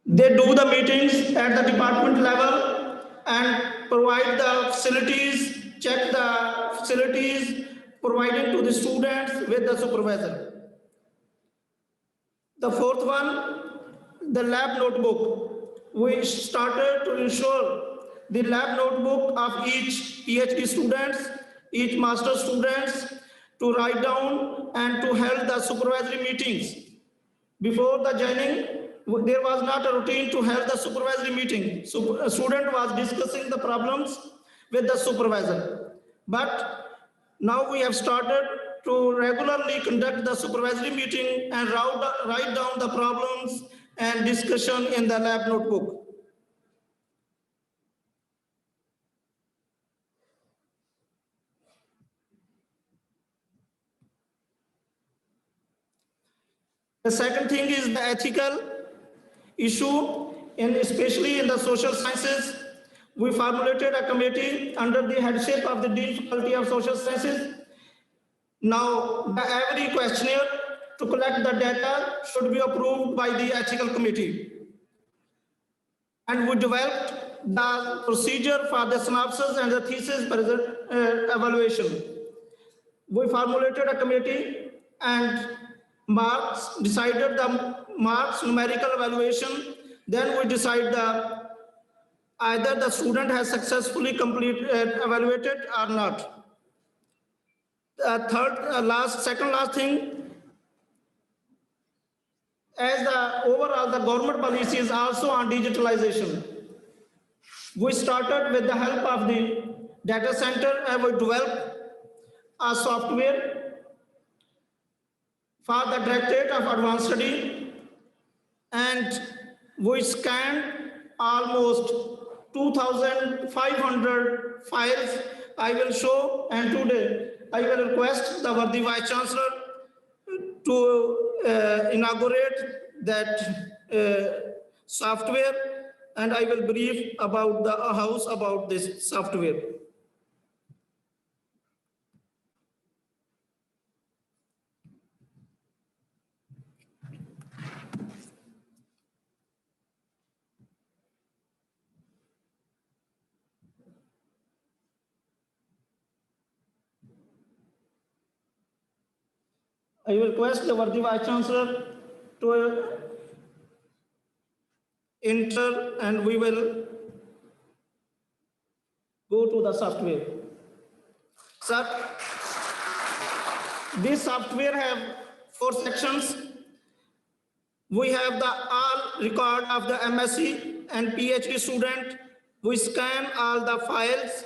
They do the meetings at the department level and provide the facilities, check the facilities, providing to the students with the supervisor. The fourth one, the lab notebook. We started to ensure the lab notebook of each PhD students, each master students to write down and to held the supervisory meetings. Before the joining, there was not a routine to have the supervisory meeting. So a student was discussing the problems with the supervisor. But now we have started to regularly conduct the supervisory meeting and write down the problems and discussion in the lab notebook. The second thing is the ethical issue, and especially in the social sciences. We formulated a committee under the headship of the Dean Faculty of Social Sciences. Now, every questionnaire to collect the data should be approved by the ethical committee. And we developed the procedure for the synopsis and the thesis evaluation. We formulated a committee and decided the marks, numerical evaluation. Then we decide either the student has successfully evaluated or not. Second last thing, as the overall the government policy is also on digitalization. We started with the help of the data center and we developed a software for the Directorate of Advanced Study, and we scanned almost 2,500 files. I will show, and today I will request the worthy Vice Chancellor to inaugurate that software, and I will brief about the House about this software. I will request the worthy Vice Chancellor to enter, and we will go to the software. Sir, this software have 4 sections. We have the all record of the MSc and PhD student. We scan all the files,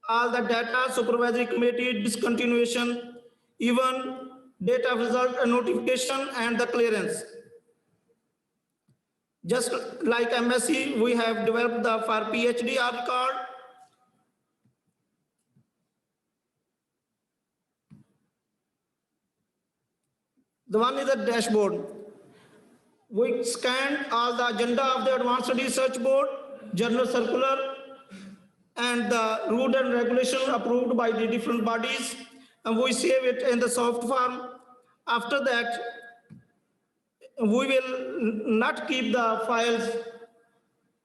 all the data, supervisory committee, discontinuation, even date of result and notification and the clearance. Just like MSc, we have developed the for PhD record. The one is the dashboard. We scanned all the agenda of the Advanced Study Research Board, Journal Circular, and the rule and regulation approved by the different bodies, and we save it in the soft form. After that, we will not keep the files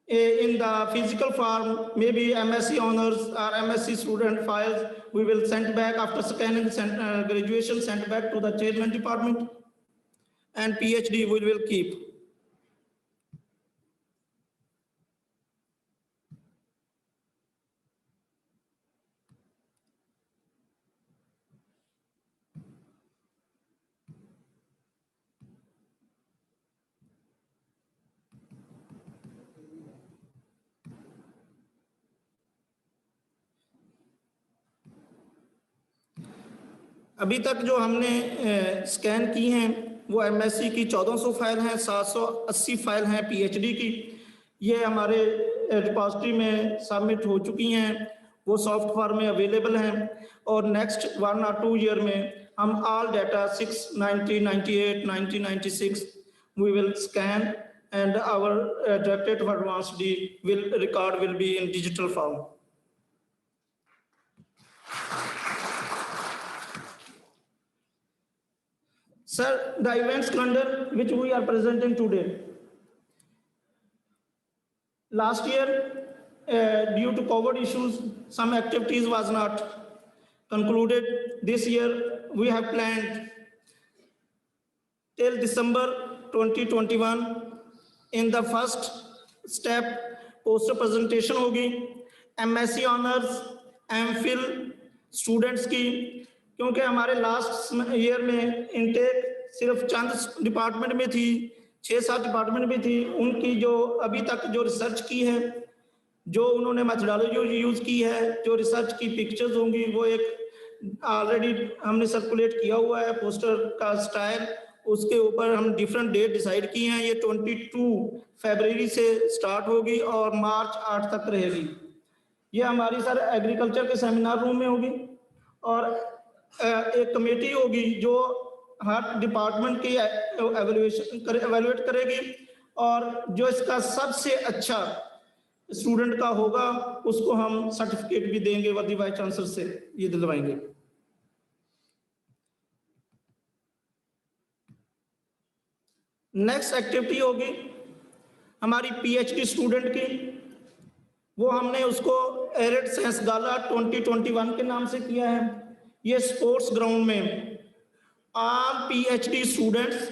in the physical form, maybe MSc honors or MSc student files. We will send back after scanning graduation, sent back to the chairman department, and PhD we will keep. अभी तक जो हमने scan की हैं वो MSc की 1400 file हैं, 780 file हैं पीएचडी की। ये हमारे रिपोजिटरी में सबमिट हो चुकी हैं, वो सॉफ्ट फॉर्म में अवेलेबल हैं, और नेक्स्ट 1 or 2 ईयर में हम all data 690, 98, 1996 we will scan and our directorate of advanced record will be in digital form. Sir, the events calendar which we are presenting today, Last year, due to COVID issues, some activities was not concluded. This year, we have planned till December 2021. In the first step, poster presentation होगी, MSc honours, MPhil students की, क्योंकि हमारे last year में intake सिर्फ चंद department में थी, 6-7 department में थी, उनकी जो अभी तक जो रिसर्च की है, जो उन्होंने मेथोडोलॉजी यूज की है, जो रिसर्च की पिक्चर्स होंगी, वो एक ऑलरेडी हमने सर्कुलेट किया हुआ है पोस्टर का स्टाइल, उसके ऊपर हम डिफरेंट डेट डिसाइड किए हैं। ये 22 फरवरी से स्टार्ट होगी और मार्च 8 तक रहेगी। ये हमारी सर एग्रीकल्चर के सेमिनार रूम में होगी और एक कमेटी होगी जो हर डिपार्टमेंट की एवेल्युएट करेगी और जो इसका सबसे अच्छा स्टूडेंट का होगा उसको हम सर्टिफिकेट भी देंगे, वर्दी वाइस चांसलर से ये दिलवाएंगे। नेक्स्ट एक्टिविटी होगी हमारी पीएचडी स्टूडेंट की, वो हमने उसको एरिड साइंस गाला 2021 के नाम से किया है। ये स्पोर्ट्स ग्राउंड में आम पीएचडी स्टूडेंट्स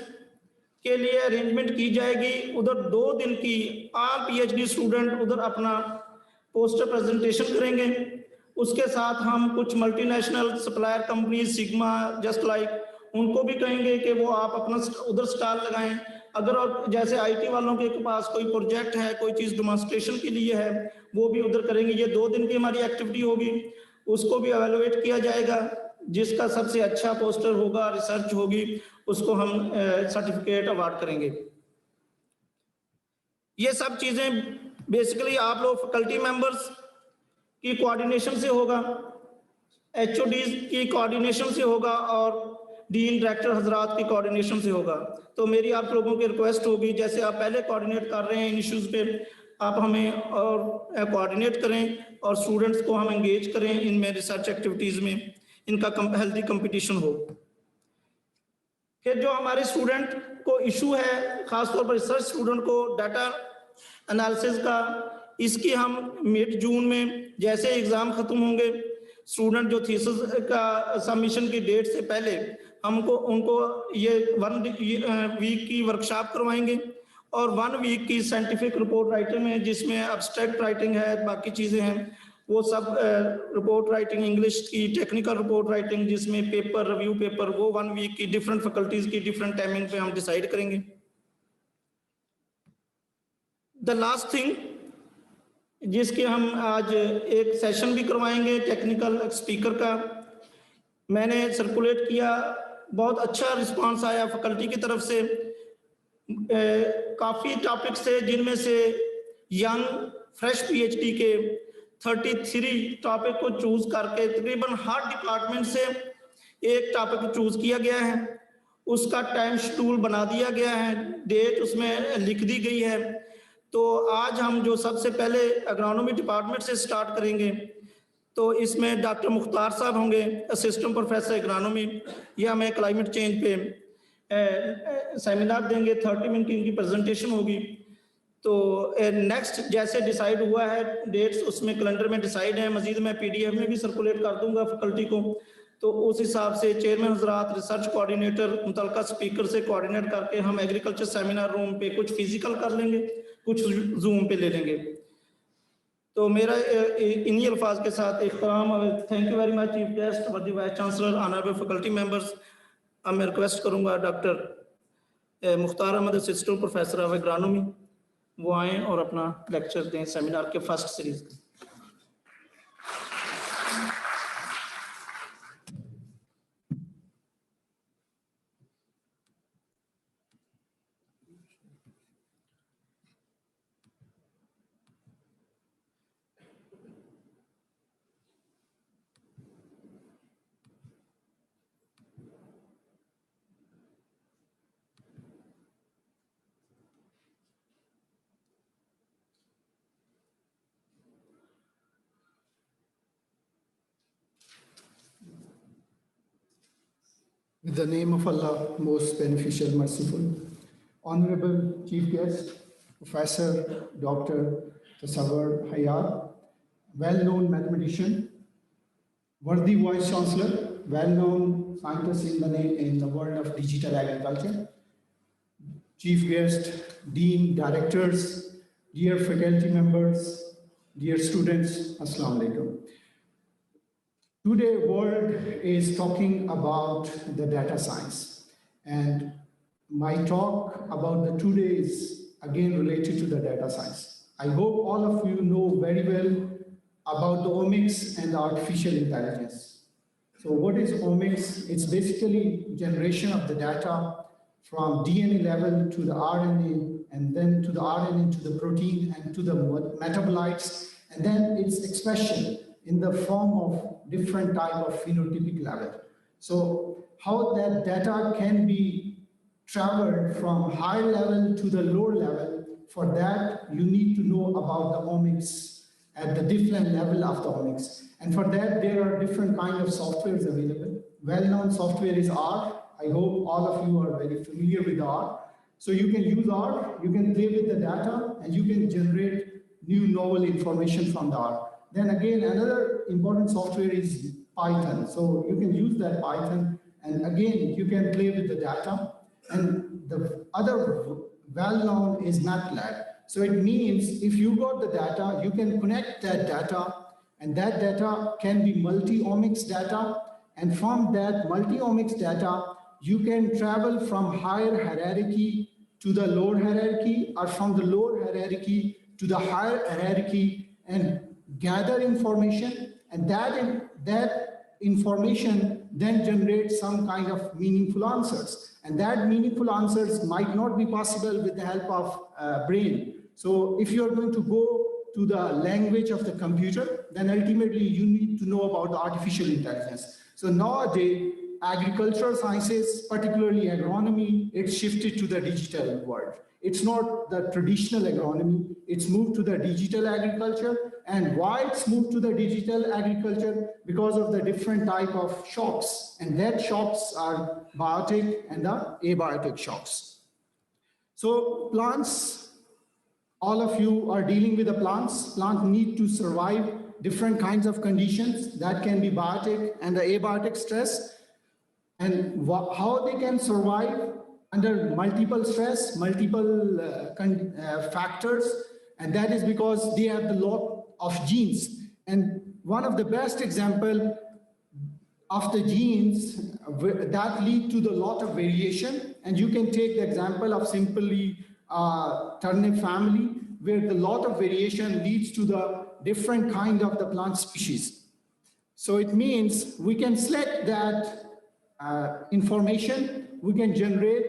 के लिए अरेंजमेंट की जाएगी। उधर 2 दिन की आम पीएचडी स्टूडेंट उधर अपना पोस्टर प्रेजेंटेशन करेंगे। उसके साथ हम कुछ multinational supplier company sigma just like उनको भी कहेंगे कि वो आप अपना उधर स्टॉल लगाएं। अगर और जैसे आईटी वालों के पास कोई प्रोजेक्ट है, कोई चीज़ डेमोन्स्ट्रेशन के लिए है, वो भी उधर करेंगे। ये 2 दिन की हमारी एक्टिविटी होगी, उसको भी एवेलुएट किया जाएगा। जिसका सबसे अच्छा पोस्टर होगा, रिसर्च होगी, उसको हम सर्टिफिकेट अवार्ड करेंगे। ये सब चीज़ें बेसिकली आप लोग फैकल्टी मेंबर्स की कोऑर्डिनेशन से होगा, एचओडीज की कोऑर्डिनेशन से होगा और डीन डायरेक्टर हजरात की कोऑर्डिनेशन से होगा। तो मेरी आप लोगों की रिक्वेस्ट होगी, जैसे आप पहले कोऑर्डिनेट कर रहे हैं इन इश्यूज पे, आप हमें और कोऑर्डिनेट करें और स्टूडेंट्स को हम एंगेज करें इनमें रिसर्च एक्टिविटीज में, इनका हेल्दी कंपटीशन हो। कि जो हमारे स्टूडेंट को इशू है, खासतौर पर रिसर्च स्टूडेंट को डाटा एनालिसिस का, इसकी हम मिड जून में जैसे एग्जाम खत्म होंगे, स्टूडेंट जो थीसिस का सबमिशन की डेट से पहले हमको उनको ये 1 वीक की वर्कशॉप करवाएंगे और 1 वीक की साइंटिफिक रिपोर्ट राइटिंग है, जिसमें एब्स्ट्रैक्ट राइटिंग है, बाकी चीज़ें हैं, वो सब रिपोर्ट राइटिंग, इंग्लिश की टेक्निकल रिपोर्ट राइटिंग, जिसमें पेपर रिव्यू पेपर, वो 1 वीक की डिफरेंट फैकल्टीज की डिफरेंट टाइमिंग पे हम डिसाइड करेंगे। द लास्ट थिंग जिसके हम आज एक सेशन भी करवाएंगे टेक्निकल स्पीकर का, मैंने सर्कुलेट किया, बहुत अच्छा रिस्पांस आया फैकल्टी की तरफ से। काफ़ी टॉपिक्स थे जिनमें से यंग फ्रेश पीएचडी के 33 टॉपिक को चूज करके तकरीबन हर डिपार्टमेंट से एक टॉपिक चूज किया गया है। उसका टाइम शेड्यूल बना दिया गया है, डेट उसमें लिख दी गई है। तो आज हम जो सबसे पहले एग्रोनॉमी डिपार्टमेंट से स्टार्ट करेंगे, तो इसमें डॉक्टर मुख्तार साहब होंगे, असिस्टेंट प्रोफेसर एग्रोनॉमी। ये हमें क्लाइमेट चेंज पे सेमिनार देंगे, 30 मिनट की इनकी प्रेजेंटेशन होगी। तो नेक्स्ट जैसे डिसाइड हुआ है डेट्स, उसमें कैलेंडर में डिसाइड है, मजीद मैं पीडीएफ में भी सर्कुलेट कर दूंगा फैकल्टी को। तो उस हिसाब से चेयरमैन हजरात, रिसर्च कोऑर्डिनेटर, मुतलका स्पीकर से कोऑर्डिनेट करके हम एग्रीकल्चर सेमिनार रूम पे कुछ फिजिकल कर लेंगे, कुछ जूम पे ले लेंगे। तो मेरा इन्हीं अल्फाज के साथ इख्तिताम। Thank you very much chief guest, worthy vice chancellor, honourable faculty members. अब मैं रिक्वेस्ट करूंगा doctor Mukhtar Ahmad, assistant professor of agronomy, वो आए और अपना लेक्चर दें सेमिनार के फर्स्ट सीरीज का। With the name of Allah, most beneficial, merciful. Honorable Chief Guest, Professor Dr. PMAS-AAUR, well-known mathematician, worthy Vice Chancellor, well-known scientist in the world of digital agriculture, Chief Guest, Dean, Directors, dear faculty members, dear students, Assalamu Alaikum. Today, world is talking about the data science, and my talk about the today is again related to the data science. I hope all of you know very well about the omics and the artificial intelligence. So what is omics? It's basically generation of the data from DNA level to the RNA, and then to the RNA to the protein and to the metabolites, and then its expression in the form of different type of phenotypic level. So how that data can be traveled from high level to the lower level, for that you need to know about the omics at the different level of the omics. And for that there are different kind of softwares available. Well-known software is R. I hope all of you are very familiar with R. So you can use R, you can play with the data, and you can generate new novel information from the R. Then again, another important software is Python. So you can use that Python, and again, you can play with the data. And the other well-known is MATLAB. So it means if you got the data, you can connect that data, and that data can be multi-omics data. And from that multi-omics data, you can travel from higher hierarchy to the lower hierarchy, or from the lower hierarchy to the higher hierarchy, and gather information, and that information then generates some kind of meaningful answers. And that meaningful answers might not be possible with the help of brain. So if you're going to go to the language of the computer, then ultimately you need to know about the artificial intelligence. So nowadays, agricultural sciences, particularly agronomy, it's shifted to the digital world. It's not the traditional agronomy, it's moved to the digital agriculture. And why it's moved to the digital agriculture? Because of the different type of shocks. And that shocks are biotic and the abiotic shocks. So plants, all of you are dealing with the plants. Plants need to survive different kinds of conditions that can be biotic and the abiotic stress. And how they can survive under multiple stress, multiple factors, and that is because they have the lot of genes. And one of the best example of the genes that lead to the lot of variation, and you can take the example of simply turnip family, where the lot of variation leads to the different kind of the plant species. So it means we can select that information, we can generate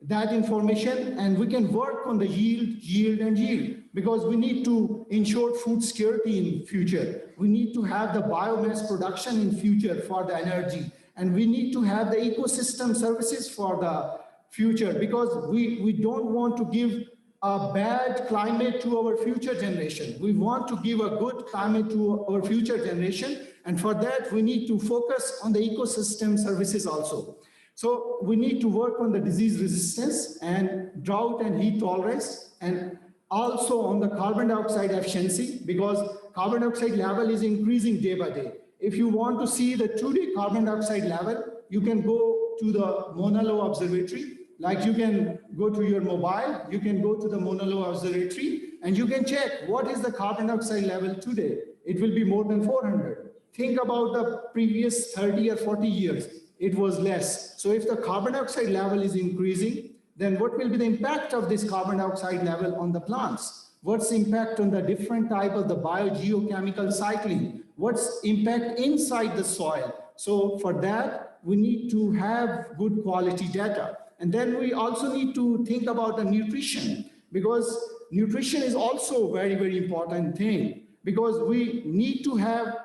that information, and we can work on the yield, because we need to ensure food security in future. We need to have the biomass production in future for the energy, and we need to have the ecosystem services for the future, because we don't want to give a bad climate to our future generation. We want to give a good climate to our future generation, and for that we need to focus on the ecosystem services also. So we need to work on the disease resistance and drought and heat tolerance, and also on the carbon dioxide efficiency, because carbon dioxide level is increasing day by day. If you want to see the today carbon dioxide level, you can go to the Mauna Loa Observatory. Like you can go to your mobile, you can go to the Mauna Loa Observatory, and you can check what is the carbon dioxide level today. It will be more than 400. Think about the previous 30 or 40 years. It was less. So if the carbon dioxide level is increasing, then what will be the impact of this carbon dioxide level on the plants? What's the impact on the different type of the biogeochemical cycling? What's impact inside the soil? So for that, we need to have good quality data. And then we also need to think about the nutrition, because nutrition is also a very, very important thing, because we need to have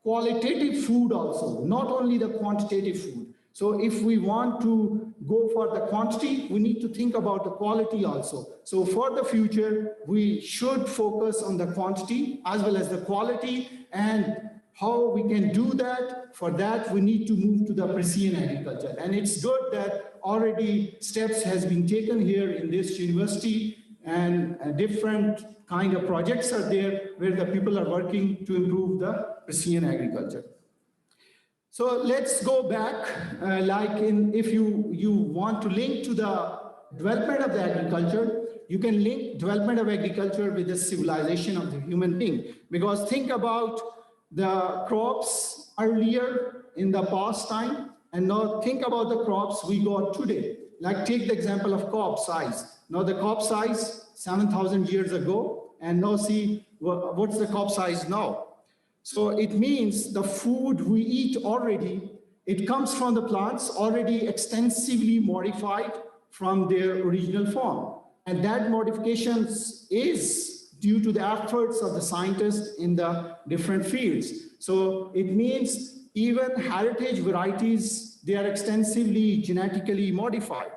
qualitative food also, not only the quantitative food. So if we want to go for the quantity, we need to think about the quality also. So for the future, we should focus on the quantity as well as the quality, and how we can do that. For that, we need to move to the precision agriculture. And it's good that already steps has been taken here in this university, and different kind of projects are there where the people are working to improve the precision agriculture. So let's go back, if you want to link to the development of the agriculture, you can link development of agriculture with the civilization of the human being. Because think about the crops earlier in the past time, and now think about the crops we got today. Like take the example of crop size. Now the crop size 7,000 years ago, and now see what's the crop size now. So it means the food we eat already, it comes from the plants already extensively modified from their original form. And that modification is due to the efforts of the scientists in the different fields. So it means even heritage varieties, they are extensively genetically modified.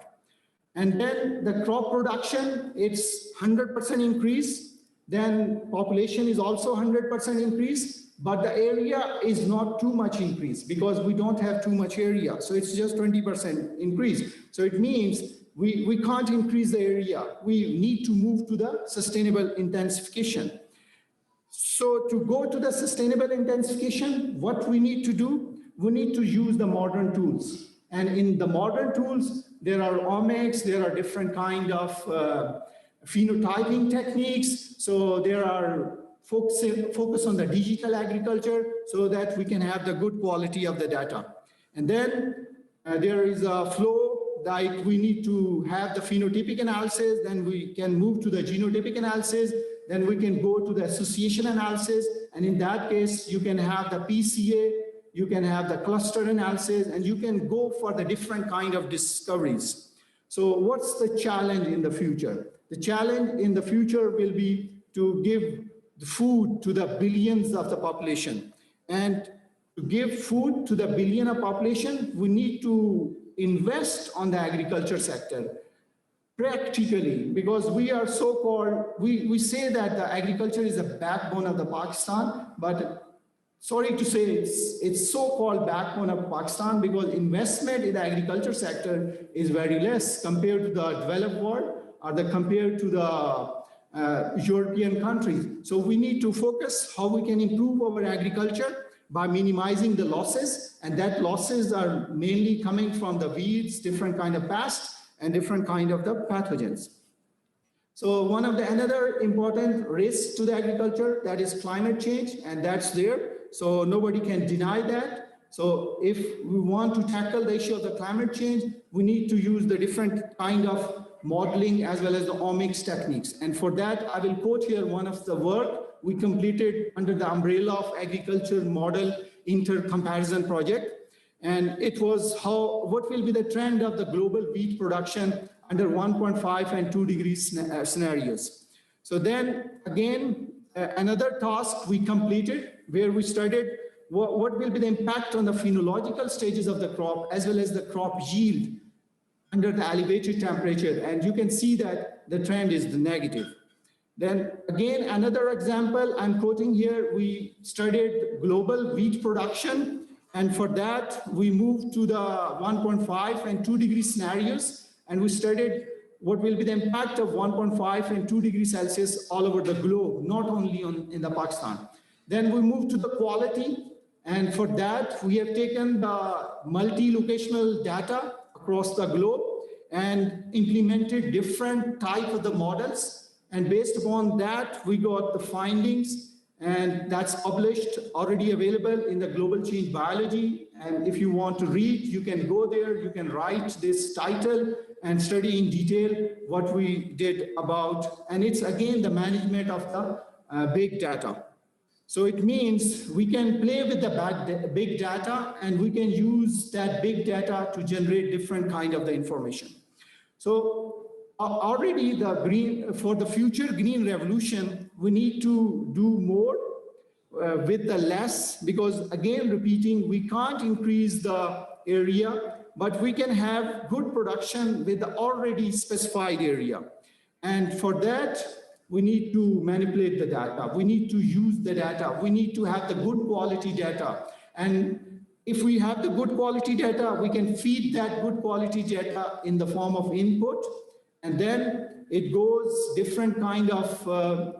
And then the crop production, it's 100% increase. Then population is also 100% increase. But the area is not too much increase because we don't have too much area. So it's just 20% increase. So it means we can't increase the area. We need to move to the sustainable intensification. So to go to the sustainable intensification, what we need to do, we need to use the modern tools. And in the modern tools, there are omics, there are different kind of phenotyping techniques. So there are focus on the digital agriculture so that we can have the good quality of the data. And then there is a flow, like we need to have the phenotypic analysis, then we can move to the genotypic analysis, then we can go to the association analysis. And in that case, you can have the PCA, you can have the cluster analysis, and you can go for the different kind of discoveries. So what's the challenge in the future? The challenge in the future will be to give the food to the billions of the population. And to give food to the billion of population, we need to invest on the agriculture sector practically, because we are so-called, we say that the agriculture is a backbone of the Pakistan, but sorry to say it's so-called backbone of Pakistan because investment in the agriculture sector is very less compared to the developed world or compared to the European countries. So we need to focus how we can improve our agriculture by minimizing the losses, and that losses are mainly coming from the weeds, different kind of pests, and different kind of the pathogens. So one of the another important risk to the agriculture, that is climate change, and that's there. So nobody can deny that. So if we want to tackle the issue of the climate change, we need to use the different kind of modeling as well as the omics techniques. And for that, I will quote here one of the work we completed under the umbrella of Agriculture Model Inter-Comparison Project. And it was what will be the trend of the global wheat production under 1.5 and 2 degrees scenarios. So then again, another task we completed where we studied what will be the impact on the phenological stages of the crop as well as the crop yield under the elevated temperature, and you can see that the trend is the negative. Then again, another example I'm quoting here, we studied global wheat production, and for that we moved to the 1.5 and 2 degree scenarios, and we studied what will be the impact of 1.5 and 2 degrees Celsius all over the globe, not only in the Pakistan. Then we moved to the quality, and for that we have taken the multi-locational data across the globe and implemented different type of the models. And based upon that, we got the findings, and that's published, already available in the Global Change Biology. And if you want to read, you can go there, you can write this title and study in detail what we did about, and it's again the management of the big data. So it means we can play with the big data, and we can use that big data to generate different kind of the information. So already for the future green revolution, we need to do more with the less, because again, repeating, we can't increase the area, but we can have good production with the already specified area. And for that, we need to manipulate the data. We need to use the data. We need to have the good quality data. And if we have the good quality data, we can feed that good quality data in the form of input. And then it goes different kind of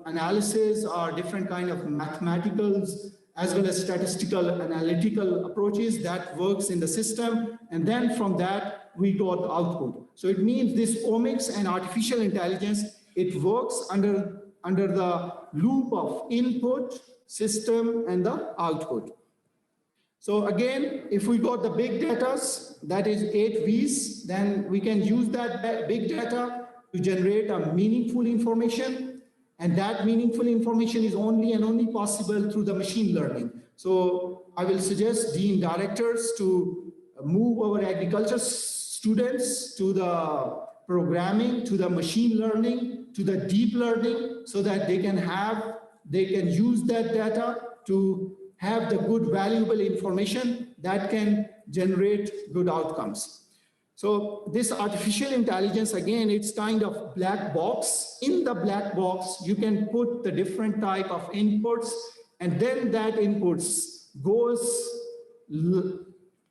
analysis or different kind of mathematicals as well as statistical analytical approaches that works in the system. And then from that, we got the output. So it means this omics and artificial intelligence, it works under the loop of input, system, and the output. So again, if we got the big data, that is 8 V's, then we can use that big data to generate a meaningful information. And that meaningful information is only and only possible through the machine learning. So I will suggest dean directors to move our agriculture students to the programming, to the machine learning, to the deep learning, so that they can use that data to have the good valuable information that can generate good outcomes. So this artificial intelligence, again, it's kind of black box. In the black box, you can put the different type of inputs, and then that inputs goes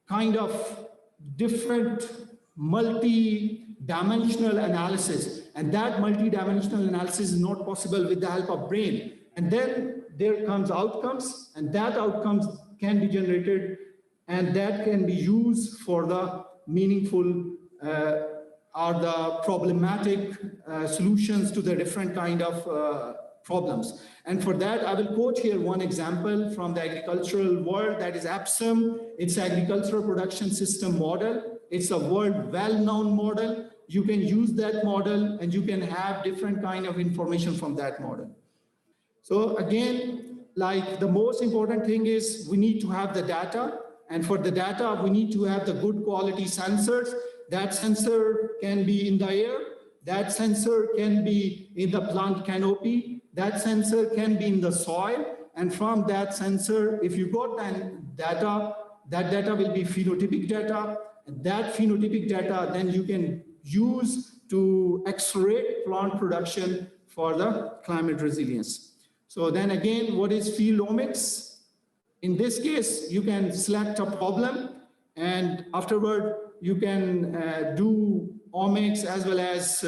kind of different multi-dimensional analysis. And that multi-dimensional analysis is not possible with the help of brain. And then there comes outcomes, and that outcomes can be generated, and that can be used for the meaningful or the problematic solutions to the different kind of problems. And for that, I will quote here one example from the agricultural world, that is APSIM. It's agricultural production system model. It's a world well-known model. You can use that model and you can have different kind of information from that model. So again, like the most important thing is we need to have the data. And for the data, we need to have the good quality sensors. That sensor can be in the air. That sensor can be in the plant canopy. That sensor can be in the soil. And from that sensor, if you got that data will be phenotypic data. And that phenotypic data, then you can use to accelerate plant production for the climate resilience. So then again, what is field omics? In this case, you can select a problem, and afterward, you can do omics as well as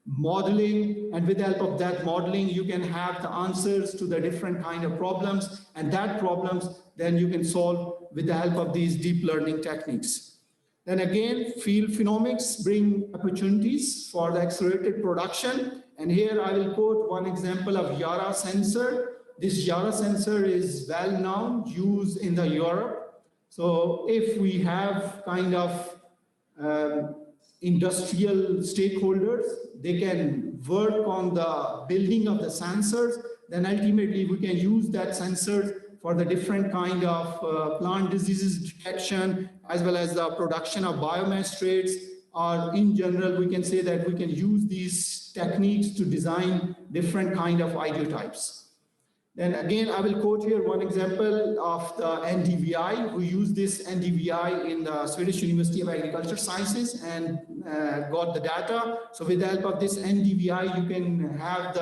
modeling. And with the help of that modeling, you can have the answers to the different kind of problems. And that problems, then you can solve with the help of these deep learning techniques. Then again, field phenomics bring opportunities for the accelerated production. And here I will quote one example of Yara sensor. This Yara sensor is well known, used in the Europe. So if we have kind of industrial stakeholders, they can work on the building of the sensors, then ultimately we can use that sensor for the different kind of plant diseases detection, as well as the production of biomass traits, or in general, we can say that we can use these techniques to design different kind of ideotypes. Then again, I will quote here one example of the NDVI. We use this NDVI in the Swedish University of Agriculture Sciences and got the data. So with the help of this NDVI, you can have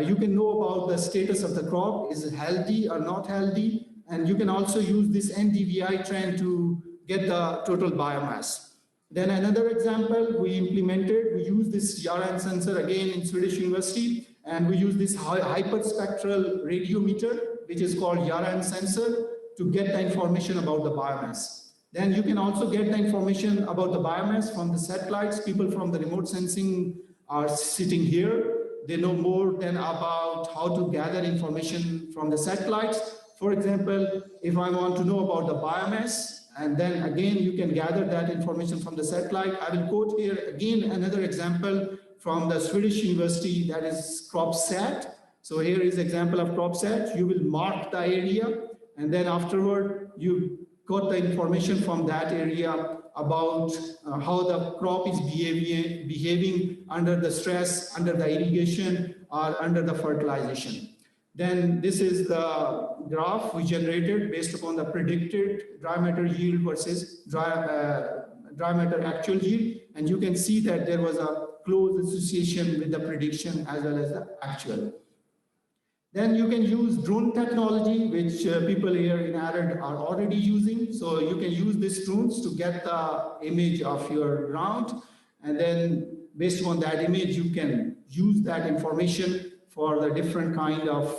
you can know about the status of the crop, is it healthy or not healthy. And you can also use this NDVI trend to get the total biomass. Then another example we use this Yara sensor again in Swedish University. And we use this hyperspectral radiometer, which is called Yara sensor, to get the information about the biomass. Then you can also get the information about the biomass from the satellites. People from the remote sensing are sitting here. They know more than about how to gather information from the satellites. For example, if I want to know about the biomass, and then again, you can gather that information from the satellite. I will quote here again another example from the Swedish University, that is CropSat. So here is example of CropSat. You will mark the area, and then afterward, you got the information from that area about how the crop is behaving under the stress, under the irrigation, or under the fertilization. Then this is the graph we generated based upon the predicted dry matter yield versus dry matter actual yield. And you can see that there was a close association with the prediction as well as the actual. Then you can use drone technology, which people here in ARAD are already using. So you can use these drones to get the image of your ground. and then based on that image, you can use that information for the different kind of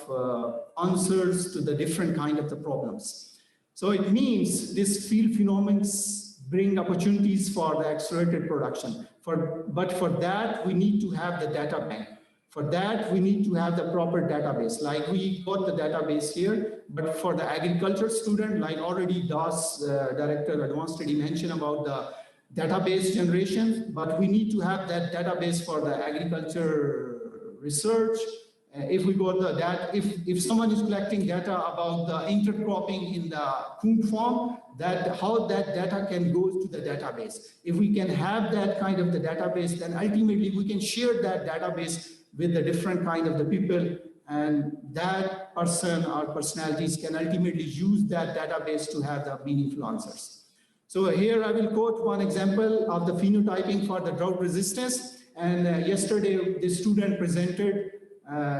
answers to the different kind of the problems. So it means this field phenomens bring opportunities for the accelerated production. But for that, we need to have the data bank. For that, we need to have the proper database. Like we got the database here, but for the agriculture student, like already Das, Director Advanced Study mentioned about the database generation, but we need to have that database for the agriculture research. If we got the data, if someone is collecting data about the intercropping in the coon farm, how that data can go to the database. If we can have that kind of the database, then ultimately we can share that database with the different kind of the people, and that person or personalities can ultimately use that database to have the meaningful answers. So here I will quote one example of the phenotyping for the drought resistance. And yesterday the student presented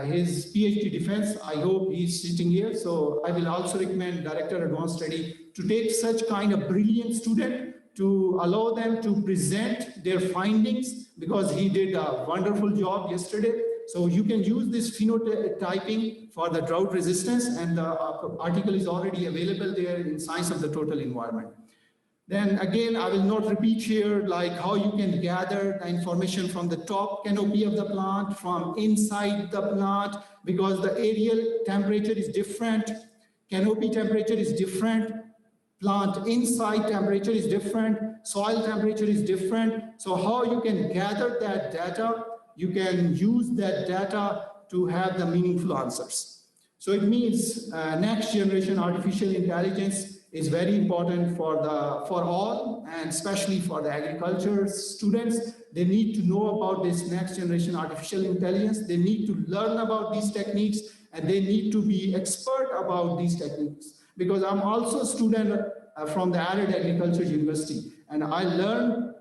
his PhD defense. I hope he's sitting here. So I will also recommend Director Advanced Study to take such kind of brilliant student to allow them to present their findings, because he did a wonderful job yesterday. So you can use this phenotyping for the drought resistance, and the article is already available there in Science of the Total Environment. Then again, I will not repeat here like how you can gather the information from the top canopy of the plant, from inside the plant, because the aerial temperature is different, canopy temperature is different, plant inside temperature is different, soil temperature is different. So how you can gather that data, you can use that data to have the meaningful answers. So it means next generation artificial intelligence is very important for all, and especially for the agriculture students. They need to know about this next generation artificial intelligence. They need to learn about these techniques, and they need to be expert about these techniques. Because I'm also a student from the Arid Agriculture University, and I learned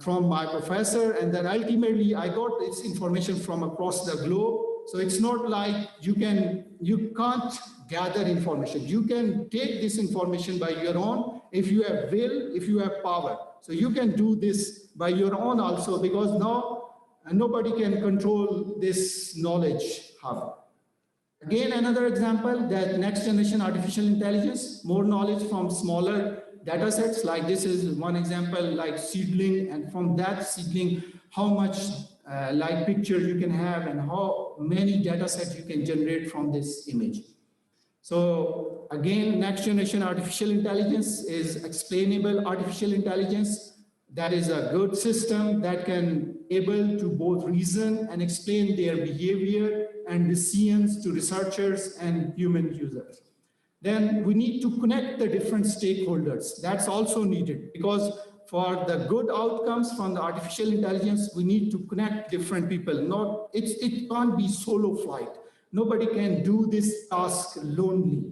from my professor, and then ultimately I got this information from across the globe. So it's not like you can't gather information. You can take this information by your own if you have will, if you have power. So you can do this by your own also, because now nobody can control this knowledge hub. Again, another example, that next generation artificial intelligence, more knowledge from smaller data sets. Like this is one example, like seedling, and from that seedling, how much like picture you can have and how many data sets you can generate from this image. So again, next generation artificial intelligence is explainable artificial intelligence. That is a good system that can able to both reason and explain their behavior and decisions to researchers and human users. Then we need to connect the different stakeholders. That's also needed, because for the good outcomes from the artificial intelligence, we need to connect different people. It can't be solo flight. Nobody can do this task lonely.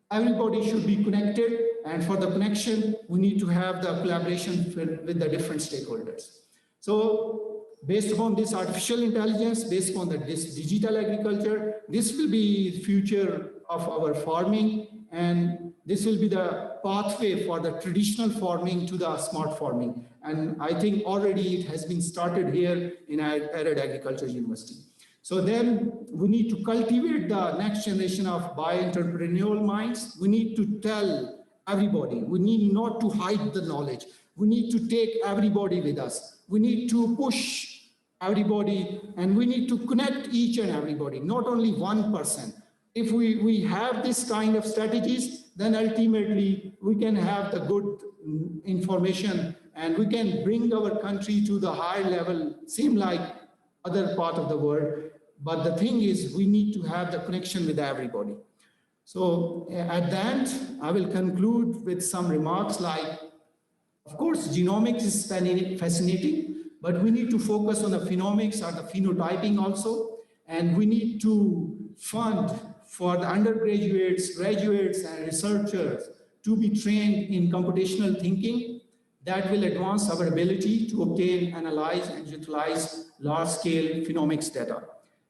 Everybody should be connected, and for the connection, we need to have the collaboration with the different stakeholders. So based upon this artificial intelligence, based upon this digital agriculture, this will be the future of our farming, and this will be the pathway for the traditional farming to the smart farming. And I think already it has been started here in Arid Agriculture University. So then we need to cultivate the next generation of bio-entrepreneurial minds. We need to tell everybody. We need not to hide the knowledge. We need to take everybody with us. We need to push everybody, and we need to connect each and everybody, not only one person. If we have this kind of strategies, then ultimately we can have the good information, and we can bring our country to the higher level, same like other part of the world. But the thing is, we need to have the connection with everybody. So at the end, I will conclude with some remarks like, of course, genomics is fascinating, but we need to focus on the phenomics or the phenotyping also. And we need to fund for the undergraduates, graduates, and researchers to be trained in computational thinking that will advance our ability to obtain, analyze, and utilize large-scale phenomics data.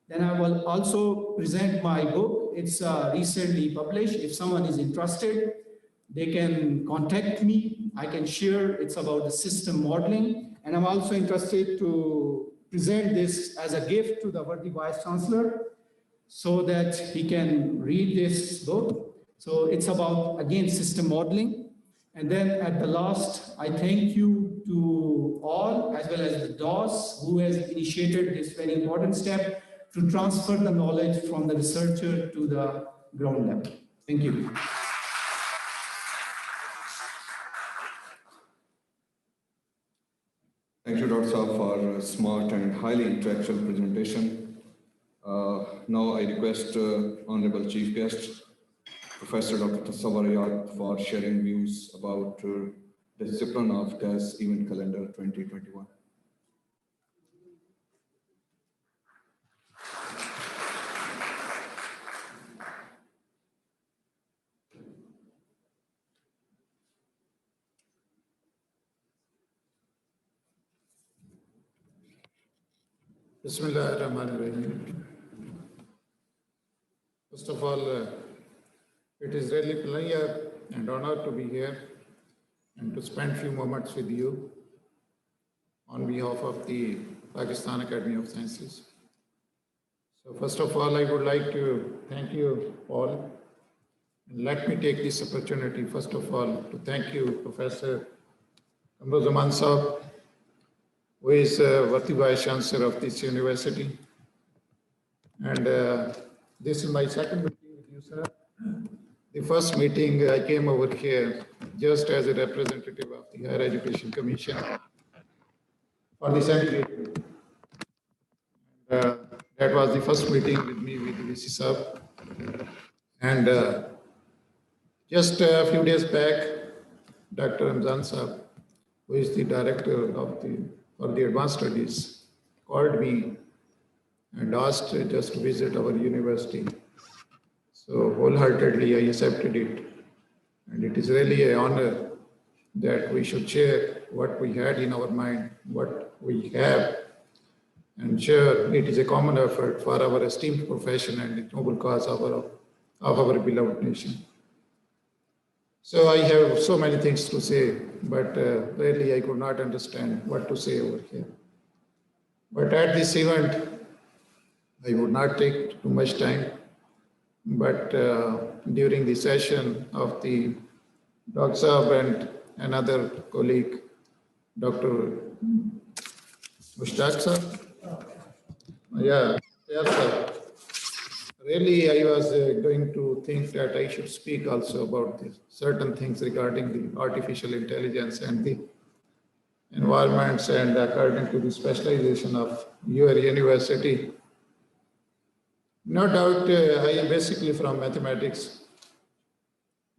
Then I will also present my book. It's recently published. If someone is interested, they can contact me. I can share. It's about the system modeling. And I'm also interested to present this as a gift to the worthy Vice Chancellor so that he can read this book. So it's about, again, system modeling. And then at the last, I thank you to all, as well as the DOS, who has initiated this very important step to transfer the knowledge from the researcher to the ground level. Thank you. Thank you, Dr. Saab, for a smart and highly intellectual presentation. Now I request Honorable Chief Guest, Professor Dr. PMAS-AAUR, for sharing views about the discipline of TESS Event Calendar 2021. Bismillahirrahmanirrahim. First of all, it is really a pleasure and honor to be here and to spend few moments with you on behalf of the Pakistan Academy of Sciences. So first of all, I would like to thank you all. And let me take this opportunity, first of all, to thank you, Professor Kamruzaman Saab, who is worthy Vice Chancellor of this university. And this is my second meeting with you, sir. The first meeting I came over here just as a representative of the Higher Education Commission for the Senate. That was the first meeting with me with VC Saab. And just a few days back, Dr. Ramzan Saab, who is the director of for the advanced studies, called me and asked just to visit our university. So wholeheartedly I accepted it. And it is really an honor that we should share what we had in our mind, what we have, and sure it is a common effort for our esteemed profession and the noble cause of our beloved nation. So I have so many things to say, but really I could not understand what to say over here. But at this event, I would not take too much time, but during the session of the Dr. Saab and another colleague, Dr. Mushtaq Saab. Yeah, sir. Really, I was going to think that I should speak also about certain things regarding the artificial intelligence and the environments, and according to the specialization of your university. No doubt, I am basically from mathematics,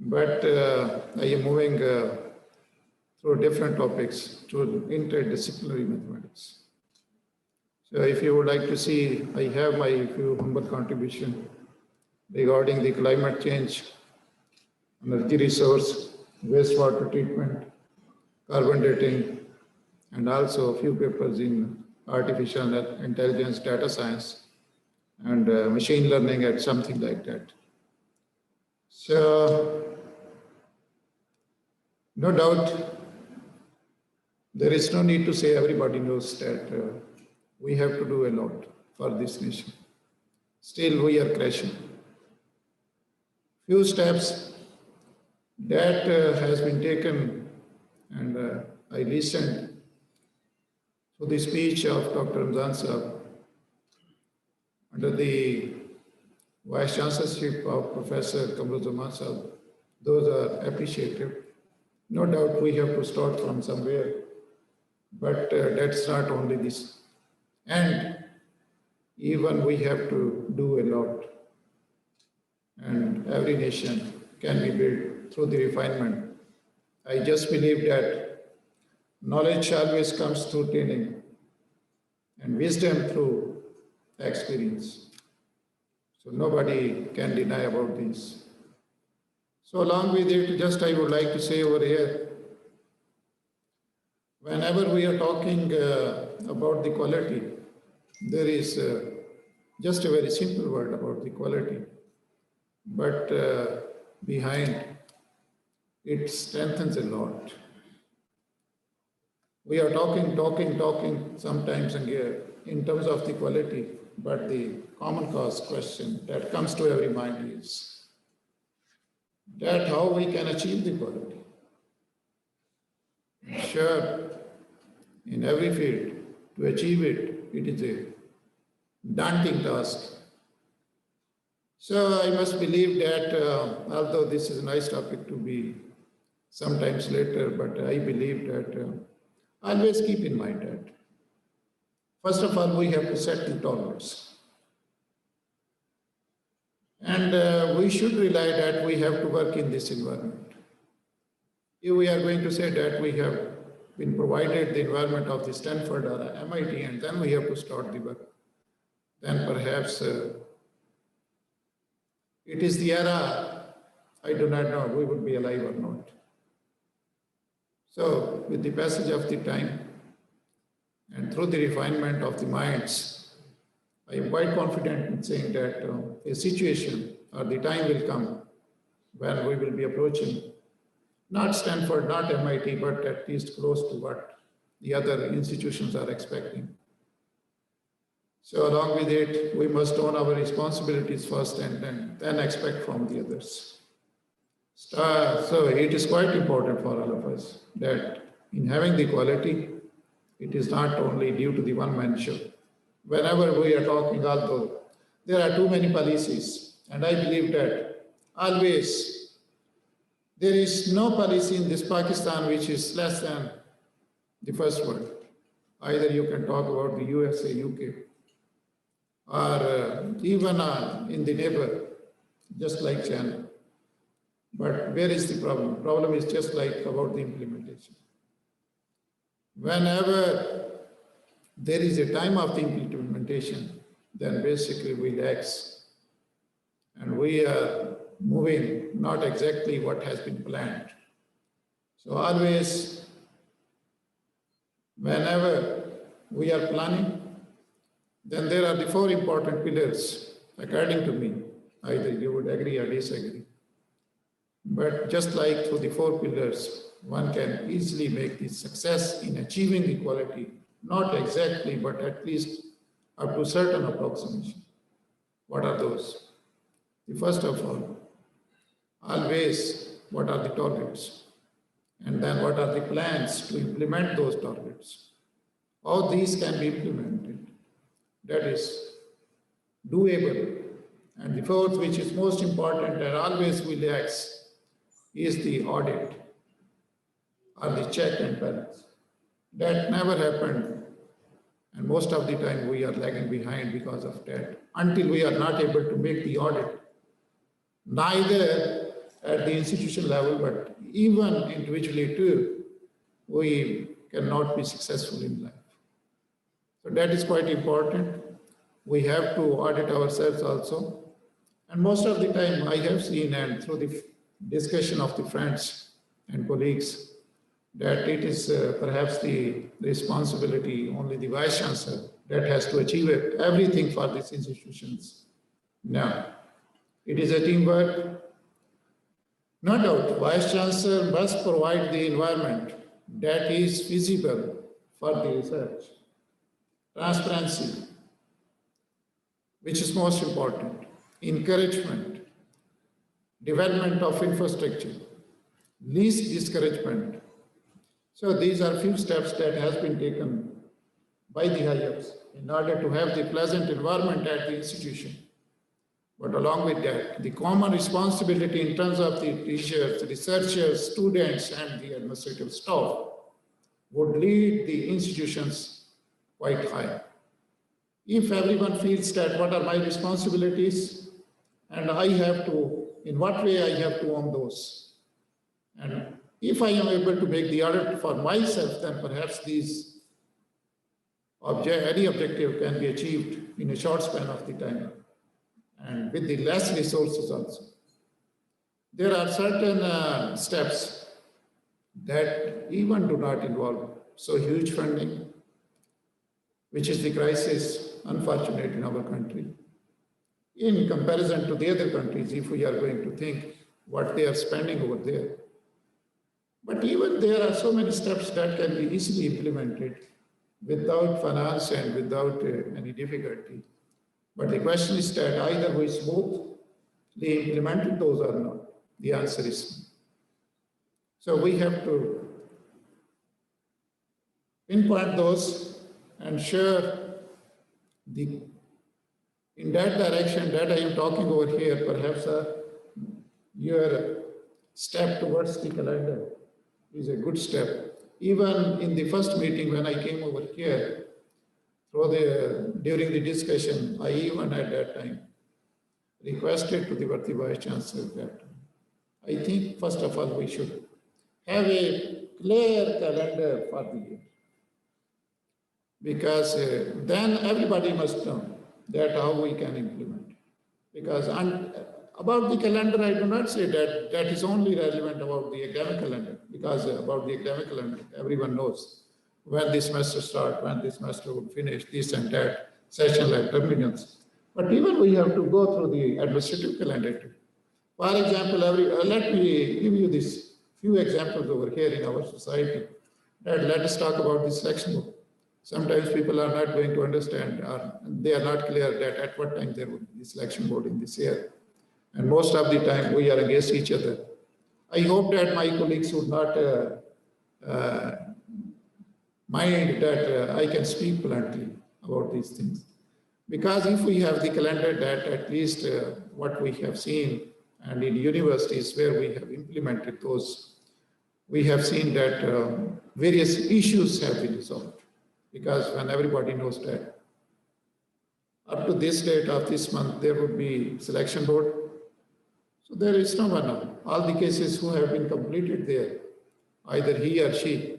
but I am moving through different topics to interdisciplinary mathematics. So if you would like to see, I have my few humble contribution regarding the climate change, energy resource, wastewater treatment, carbon dating, and also a few papers in artificial intelligence, data science, and machine learning and something like that. So, no doubt, there is no need to say everybody knows that we have to do a lot for this nation. Still, we are crashing. Few steps that has been taken, and I listened to the speech of Dr. Ramzan Saab under the Vice Chancellorship of Professor Kamruzaman Saab. Those are appreciated. No doubt we have to start from somewhere, but that's not only this. And even we have to do a lot. And every nation can be built through the refinement. I just believe that knowledge always comes through training and wisdom through experience. So nobody can deny about this. So along with it, just I would like to say over here, whenever we are talking about the quality, there is just a very simple word about the quality, but behind it strengthens a lot. We are talking sometimes in terms of the quality, but the common cause question that comes to every mind is that how we can achieve the quality. Sure, in every field, to achieve it, it is a daunting task. So I must believe that although this is a nice topic to be sometimes later, but I believe that always keep in mind that first of all, we have to set the targets. And we should rely that we have to work in this environment. If we are going to say that we have been provided the environment of the Stanford or MIT and then we have to start the work, then perhaps it is the era, I do not know, we would be alive or not. So with the passage of the time and through the refinement of the minds, I am quite confident in saying that a situation or the time will come when we will be approaching not Stanford, not MIT, but at least close to what the other institutions are expecting. So along with it, we must own our responsibilities first and then expect from the others. So it is quite important for all of us that in having the quality, it is not only due to the one-man show. Whenever we are talking, although there are too many policies, and I believe that always there is no policy in this Pakistan which is less than the first world. Either you can talk about the USA, UK, or even in the neighbor, just like China. But where is the problem? Problem is just like about the implementation. Whenever there is a time of the implementation, then basically we lax. And we are moving not exactly what has been planned. So always, whenever we are planning, then there are the four important pillars, according to me. Either you would agree or disagree. But just like through the four pillars, one can easily make the success in achieving equality, not exactly, but at least up to certain approximation. What are those? The first of all, always what are the targets? And then what are the plans to implement those targets? How these can be implemented? That is doable. And the fourth, which is most important and always we lax, is the audit or the check and balance. That never happened. And most of the time we are lagging behind because of that, until we are not able to make the audit, neither at the institution level, but even individually too, we cannot be successful in life. So that is quite important. We have to audit ourselves also. And most of the time I have seen, and through the discussion of the friends and colleagues, that it is perhaps the responsibility only the vice chancellor that has to achieve everything for these institutions. Now, it is a teamwork. No doubt, vice chancellor must provide the environment that is feasible for the research. Transparency, which is most important. Encouragement, development of infrastructure, least discouragement. So these are few steps that has been taken by the high-ups in order to have the pleasant environment at the institution. But along with that, the common responsibility in terms of the teachers, researchers, students, and the administrative staff would lead the institutions quite high. If everyone feels that what are my responsibilities, and I have to, in what way I have to own those. And if I am able to make the audit for myself, then perhaps these any objective can be achieved in a short span of the time and with the less resources also. There are certain steps that even do not involve so huge funding, which is the crisis, unfortunate in our country. In comparison to the other countries, if we are going to think what they are spending over there, But even there are so many steps that can be easily implemented without finance and without any difficulty. But the question is that either we smoothly implemented those or not. The answer is no. So we have to pinpoint those and share the in that direction that I am talking over here. Perhaps your step towards the calendar is a good step. Even in the first meeting when I came over here, during the discussion, I even at that time requested to the Bharti Vice Chancellor that I think first of all we should have a clear calendar for the year. Because then everybody must know that how we can implement. Because about the calendar, I do not say that that is only relevant about the academic calendar, because about the academic calendar, everyone knows when this semester starts, when this semester would finish, this and that, session like terminals. But even we have to go through the administrative calendar too. For example, let me give you this few examples over here in our society. Let us talk about the selection board. Sometimes people are not going to understand, or they are not clear that at what time there would be selection board in this year. And most of the time we are against each other. I hope that my colleagues would not mind that I can speak bluntly about these things. Because if we have the calendar that at least what we have seen, and in universities where we have implemented those, we have seen that various issues have been resolved. Because when everybody knows that up to this date of this month, there would be selection board. So there is no one now. All the cases who have been completed there, either he or she,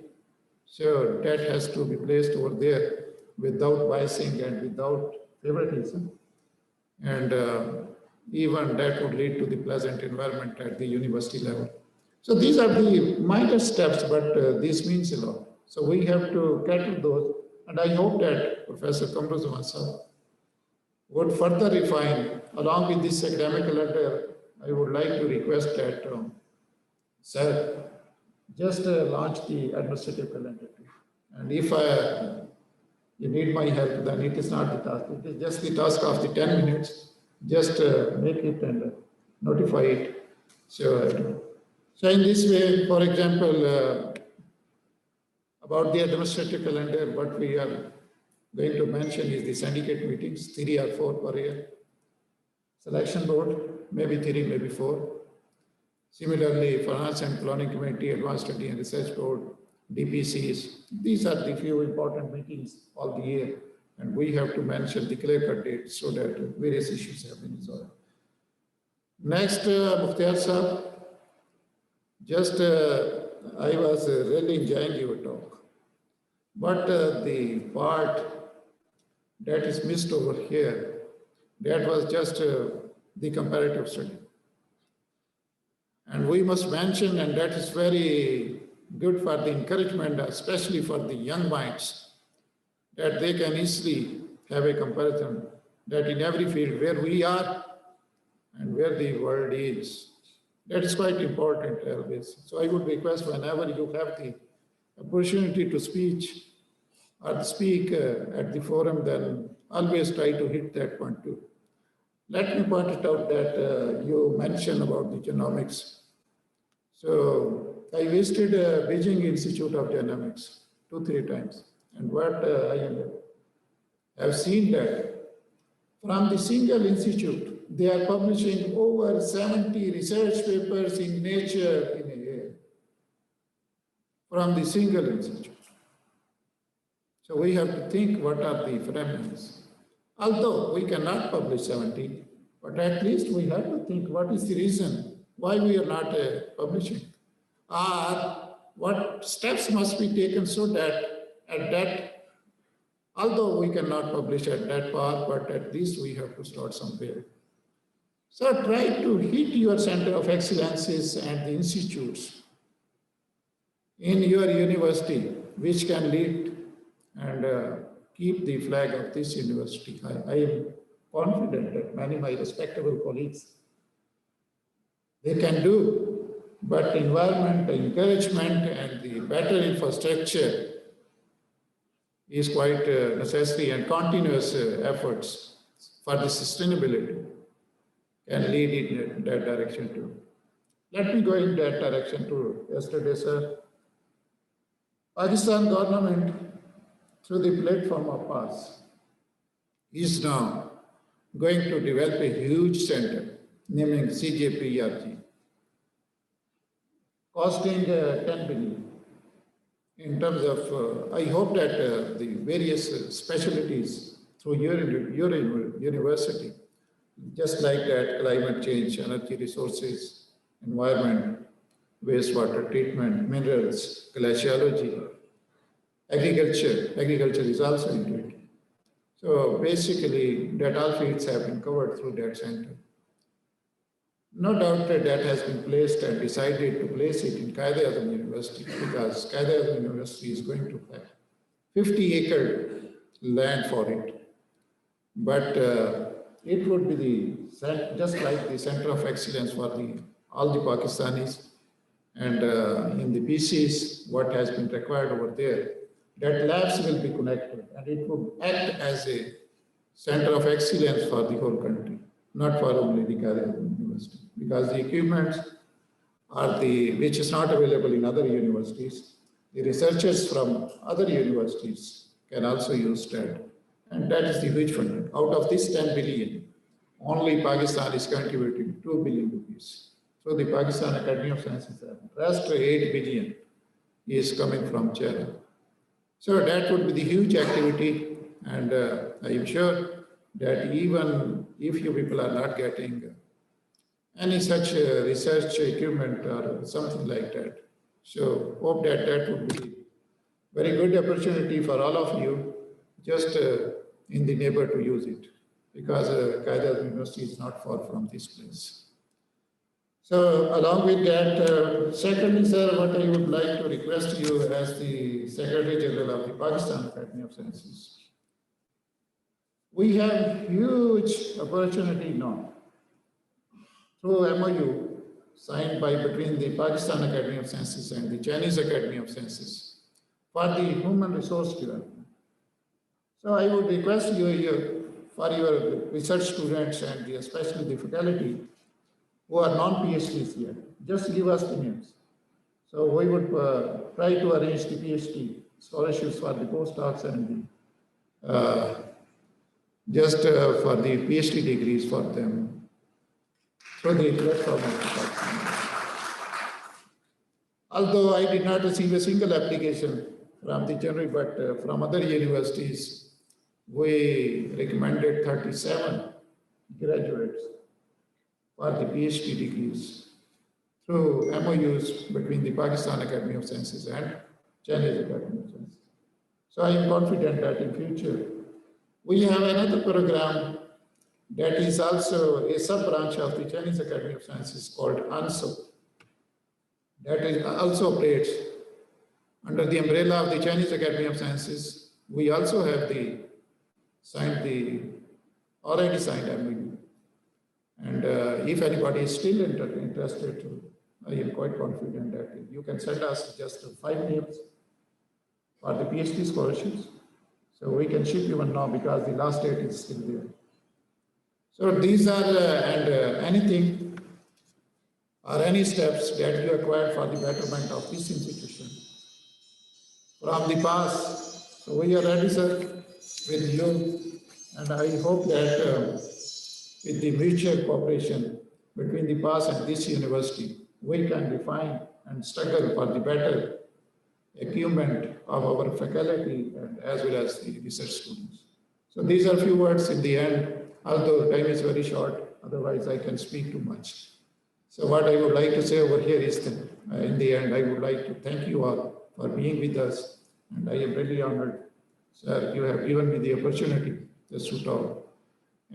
so that has to be placed over there without biasing and without favoritism. And even that would lead to the pleasant environment at the university level. So these are the minor steps, but this means a lot. So we have to cater those. And I hope that Professor Kamruzaman would further refine, along with this academic calendar. I would like to request that, sir, just launch the administrative calendar. And if you need my help, then it is not the task. It is just the task of the 10 minutes. Just make it and notify it. So in this way, for example, about the administrative calendar, what we are going to mention is the syndicate meetings, 3 or 4 per year. Selection board, maybe 3, maybe 4. Similarly, Finance and Planning Committee, Advanced Study and Research Board, DPCs. These are the few important meetings all the year. And we have to mention the clear-cut dates so that various issues have been resolved. Next, Mukhtar Sahab, just I was really enjoying your talk. But the part that is missed over here, that was just the comparative study. And we must mention, and that is very good for the encouragement, especially for the young minds, that they can easily have a comparison that in every field where we are and where the world is. That is quite important always. So I would request whenever you have the opportunity to speak or speak at the forum, then always try to hit that point too. Let me point it out that you mentioned about the genomics. So I visited Beijing Institute of Genomics 2-3 times. And what I have seen that from the single institute, they are publishing over 70 research papers in Nature in a year from the single institute. So we have to think what are the fragments. Although we cannot publish 70, but at least we have to think what is the reason why we are not publishing. Or what steps must be taken so that at that, although we cannot publish at that part, but at least we have to start somewhere. So try to hit your center of excellences and the institutes in your university, which can lead and keep the flag of this university high. I am confident that many of my respectable colleagues, they can do but environment, encouragement, and the better infrastructure is quite necessary, and continuous efforts for the sustainability can lead in that direction too. Let me go in that direction too. Yesterday, sir, Pakistan government, through the platform of PAS, is now going to develop a huge center naming CJPERG, costing 10 billion. In terms of, I hope that the various specialties through your university, just like that, climate change, energy resources, environment, wastewater treatment, minerals, glaciology, agriculture is also into it. So basically, that all fields have been covered through that center. No doubt that has been placed and decided to place it in Quaid-e-Azam University, because Quaid-e-Azam University is going to have 50-acre land for it. But it would be just like the center of excellence for all the Pakistanis. And in the PCs, what has been required over there, that labs will be connected, and it would act as a center of excellence for the whole country, not for only the Quaid-e-Azam University, because the equipment which is not available in other universities. The researchers from other universities can also use that, and that is the huge funding. Out of this 10 billion, only Pakistan is contributing 2 billion rupees. So the Pakistan Academy of Sciences, the rest 8 billion is coming from China. So that would be the huge activity, and I am sure that even if you people are not getting any such research equipment or something like that, so hope that that would be very good opportunity for all of you, just in the neighbor to use it, because Quaid-e-Azam University is not far from this place. So along with that, secondly, sir, what I would like to request you as the Secretary General of the Pakistan Academy of Sciences, we have huge opportunity now through MOU signed between the Pakistan Academy of Sciences and the Chinese Academy of Sciences for the human resource development. So I would request you for your research students and especially the faculty who are non-PhDs here, just give us the names. So we would try to arrange the PhD scholarships for the postdocs and just for the PhD degrees for them through the platform of the Pakistan. Although I did not receive a single application from the general, but from other universities, we recommended 37 graduates for the PhD degrees through MOUs between the Pakistan Academy of Sciences and Chinese Academy of Sciences. So I am confident that in future, we have another program that is also a sub-branch of the Chinese Academy of Sciences called ANSO, that is also operates under the umbrella of the Chinese Academy of Sciences. We also have already signed MOU. And if anybody is still interested, I am quite confident that you can send us just 5 names for the PhD scholarships. So we can ship even now because the last date is still there. So these are, anything or any steps that you acquired for the betterment of this institution from the past. So we are ready, sir, with you. And I hope that with the mutual cooperation between the PAS and this university, we can define and struggle for the better achievement of our faculty and as well as the research students. So these are few words in the end, although time is very short, otherwise I can speak too much. So what I would like to say over here is that in the end, I would like to thank you all for being with us, and I am really honored, sir, you have given me the opportunity just to talk.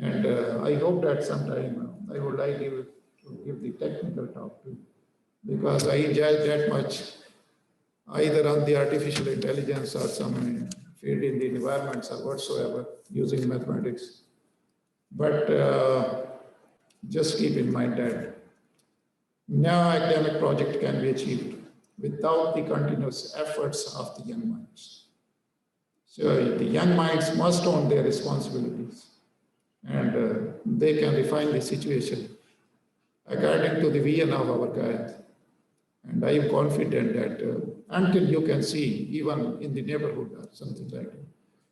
And I hope that sometime I would like you to give the technical talk too, because I enjoy that much, either on the artificial intelligence or some field in the environments or whatsoever using mathematics. But just keep in mind that no academic project can be achieved without the continuous efforts of the young minds. So the young minds must own their responsibilities, and they can refine the situation according to the vision of our guide. And I am confident that until you can see, even in the neighborhood or something like that,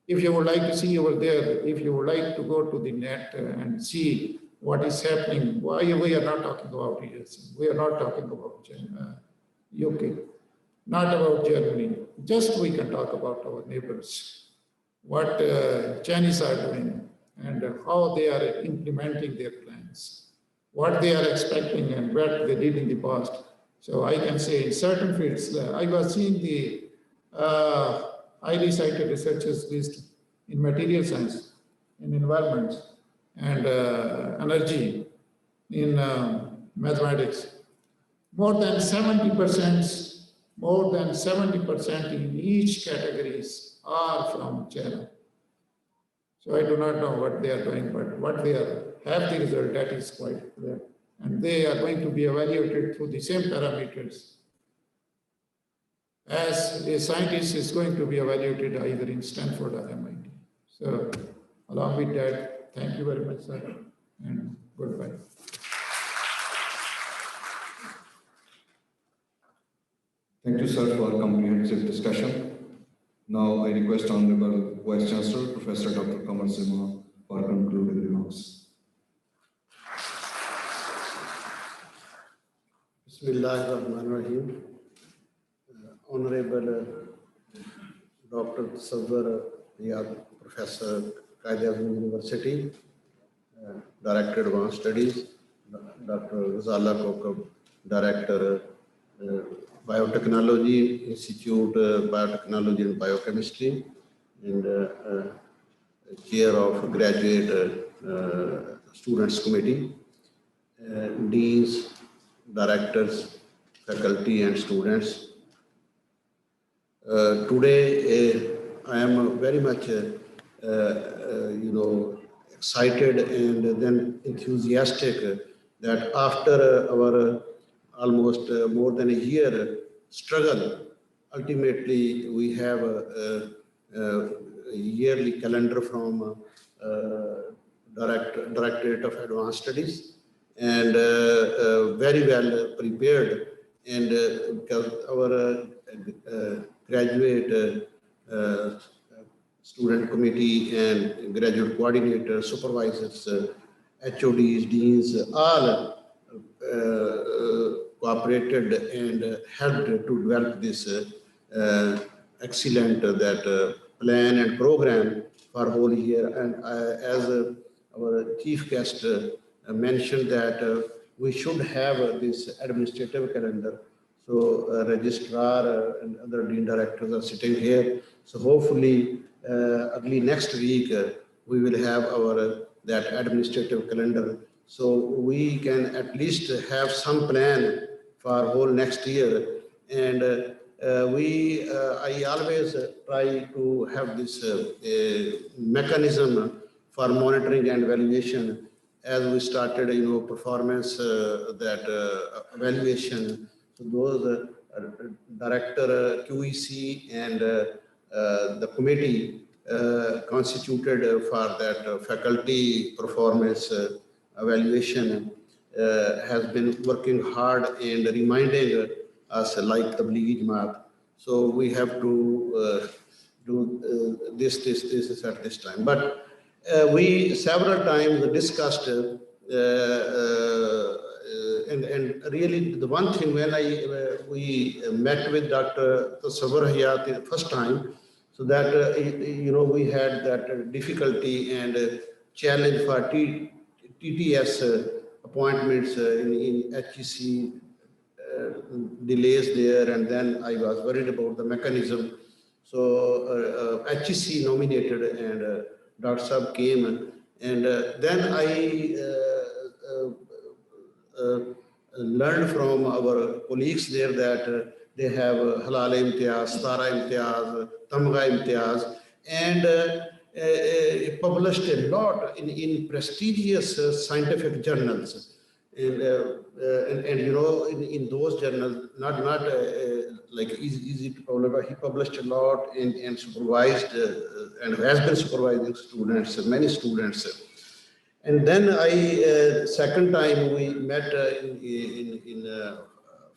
if you would like to see over there, if you would like to go to the net and see what is happening, why we are not talking about US, we are not talking about UK, not about Germany, just we can talk about our neighbors, what Chinese are doing and how they are implementing their plans, what they are expecting and what they did in the past. So I can say in certain fields, I was seeing the highly cited researchers list in material science, in environment, and energy, in mathematics. More than 70% in each categories are from China. So I do not know what they are doing, but what they have the result, that is quite clear. And they are going to be evaluated through the same parameters as a scientist is going to be evaluated either in Stanford or MIT. So along with that, thank you very much, sir, and goodbye. Thank you, sir, for a comprehensive discussion. Now I request Honorable Vice Chancellor, Professor Dr. Kamar Sima, for concluding remarks. Bismillahirrahmanirrahim. Honorable Dr. Tasawwur Riyad, Professor, Qaid-e-Azam University, Director Advanced Studies, Dr. Ghazala Kokab, Director Biotechnology Institute, Biotechnology and Biochemistry, and Chair of Graduate Students Committee, Deans, Directors, faculty and students. Today, I am very much, excited and then enthusiastic that after our almost more than a year struggle, ultimately we have a yearly calendar from Directorate of Advanced Studies, and very well prepared, and because our graduate student committee and graduate coordinators, supervisors, HODs, deans, all cooperated and helped to develop this excellent plan and program for whole year. And as our chief guest mentioned that we should have this administrative calendar. So registrar and other dean directors are sitting here. So hopefully early next week we will have our that administrative calendar. So we can at least have some plan for whole next year. And I always try to have this mechanism for monitoring and evaluation. As we started, performance evaluation. So those director QEC and the committee constituted for that faculty performance evaluation has been working hard and reminding us like the Tablighi Jamaat. So we have to do this at this time. But we several times discussed and really the one thing when we met with Dr. Tasawwur Hayat the first time, so that we had that difficulty and challenge for TTS appointments in HEC delays there, and then I was worried about the mechanism. So HEC nominated and Dr. Saab came, and then I learned from our colleagues there that they have Halal Imtiaz, Tara Imtiaz, Tamga Imtiaz, and published a lot in prestigious scientific journals. And you know, in those journals, not like easy to publish, but he published a lot and supervised and has been supervising students, many students. And then second time we met in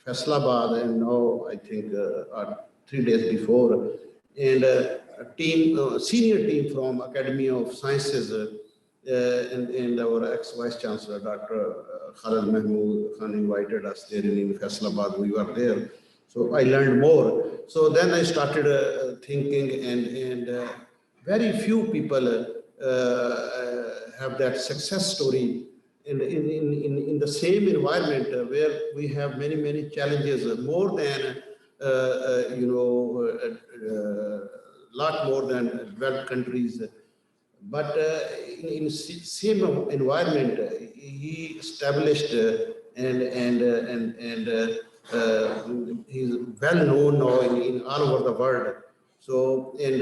Faisalabad, and now I think 3 days before, and a team, senior team from Academy of Sciences, and our ex-Vice Chancellor, Dr. Khalid Mahmood Khan, invited us there in Faisalabad. We were there. So I learned more. So then I started thinking, and very few people have that success story in the same environment where we have many challenges, more than lot more than developed countries. But in same environment, he established he's well known now in all over the world. So, and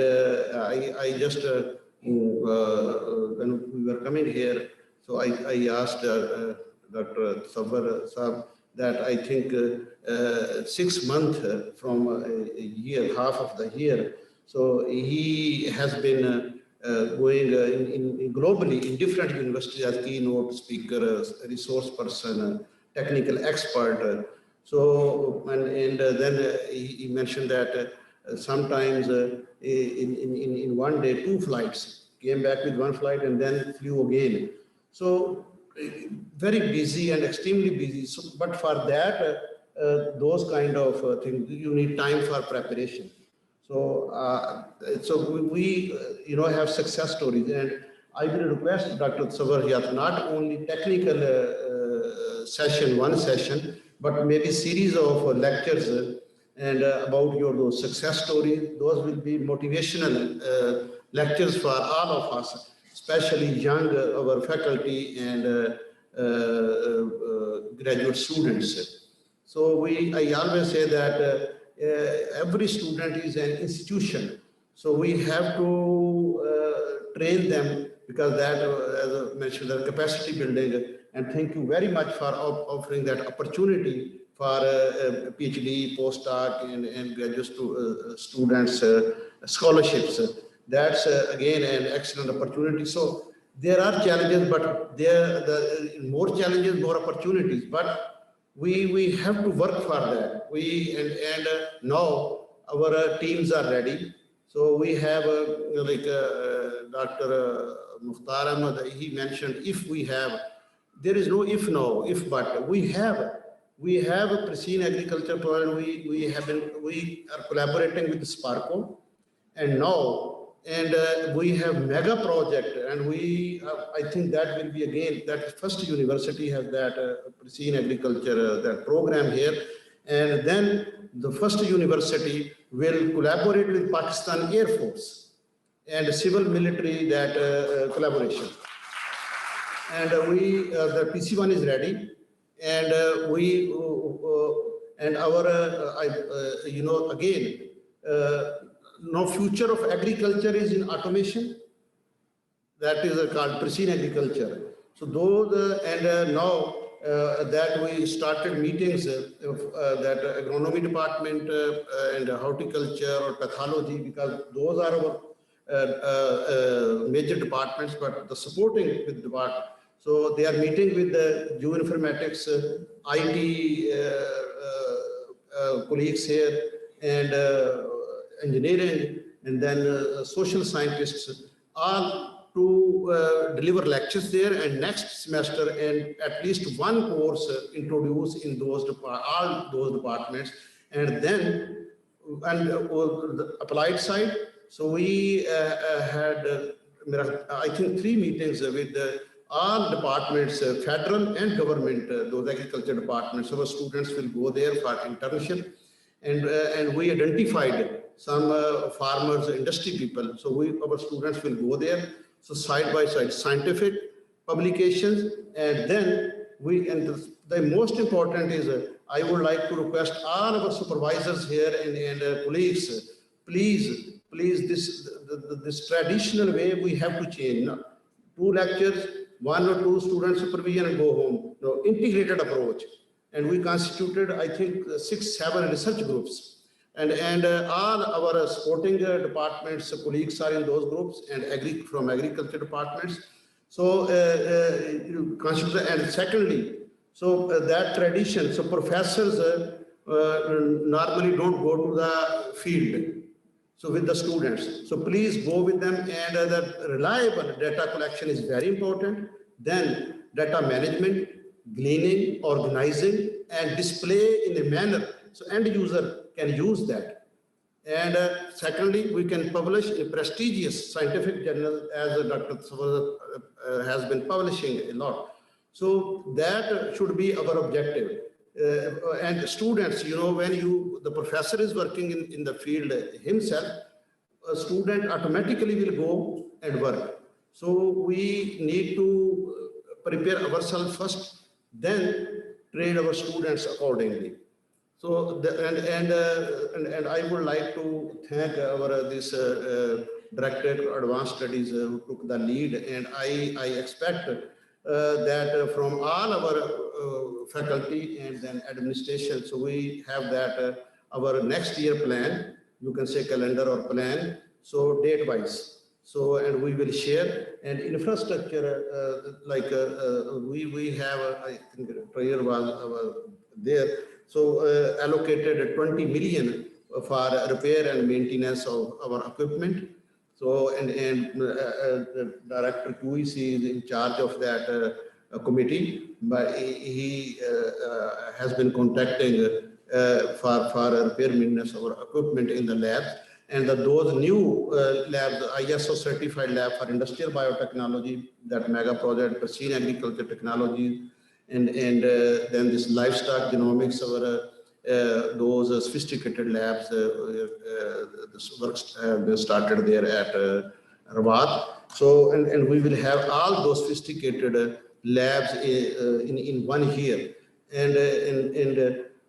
I just when we were coming here, so I asked Dr. Savar Saab that I think 6 months from a year, half of the year. So he has been going in globally in different universities as keynote speaker, resource person, technical expert. So and then he mentioned that sometimes in one day 2 flights, came back with 1 flight and then flew again. So very busy and extremely busy. So, but for that, those kind of things, you need time for preparation. So, we have success stories, and I will request Dr. Savariyat not only technical session, one session, but maybe series of lectures and about those success stories. Those will be motivational lectures for all of us, especially young, our faculty and graduate students. So I always say that every student is an institution. So we have to train them, because that, as I mentioned, the capacity building. And thank you very much for offering that opportunity for PhD, postdoc, and graduate students scholarships. That's again an excellent opportunity. So there are challenges, but more challenges, more opportunities. But we have to work for that. And now our teams are ready. So we have Dr. Mukhtar Ahmad. He mentioned, if we have, there is no if now, if but. We have a precision agriculture program. We are collaborating with Sparco, and now. And we have mega project, and I think that will be again, that first university has that precision agriculture, that program here. And then the first university will collaborate with Pakistan Air Force and civil military, that collaboration. And the PC1 is ready. And again, now future of agriculture is in automation. That is called precision agriculture. So now that we started meetings that agronomy department and horticulture or pathology, because those are our major departments, but the supporting with department. So they are meeting with the geoinformatics, IT colleagues here, and engineering, and then social scientists, all to deliver lectures there, and next semester, and at least one course introduced in all those departments, and then the applied side. So we had, I think, 3 meetings with all departments, federal and government, those agriculture departments. Our students will go there for internship, and we identified some farmers, industry people. So our students will go there. So side by side, scientific publications, and then the most important is, I would like to request all of our supervisors here and colleagues, please, this traditional way we have to change. 2 lectures, 1 or 2 student supervision and go home. integrated approach. And we constituted, I think, 6-7 research groups. And all our supporting departments, colleagues are in those groups, and from agriculture departments. So, and secondly, so that tradition, so professors normally don't go to the field. So with the students, so please go with them, and the reliable data collection is very important. Then data management, gleaning, organizing, and display in a manner so end user can use that. And secondly, we can publish a prestigious scientific journal, as Dr. Sawar has been publishing a lot. So that should be our objective. And students, when the professor is working in the field himself, a student automatically will go and work. So we need to prepare ourselves first, then train our students accordingly. So and I would like to thank our Directorate of Advanced Studies who took the lead, and I expect that from all our faculty and then administration, so we have that our next year plan, you can say calendar or plan, so date wise. So, and we will share, and infrastructure, we have, I think prayer was there, so allocated 20 million for repair and maintenance of our equipment. So, and Director QEC is in charge of that committee, but he has been contacting for repair maintenance of our equipment in the labs. And those new labs, ISO certified lab for industrial biotechnology, that mega project, precision agriculture technology, and then this livestock genomics, those sophisticated labs, this works have been started there at Rabat. So, and we will have all those sophisticated labs in 1 year. And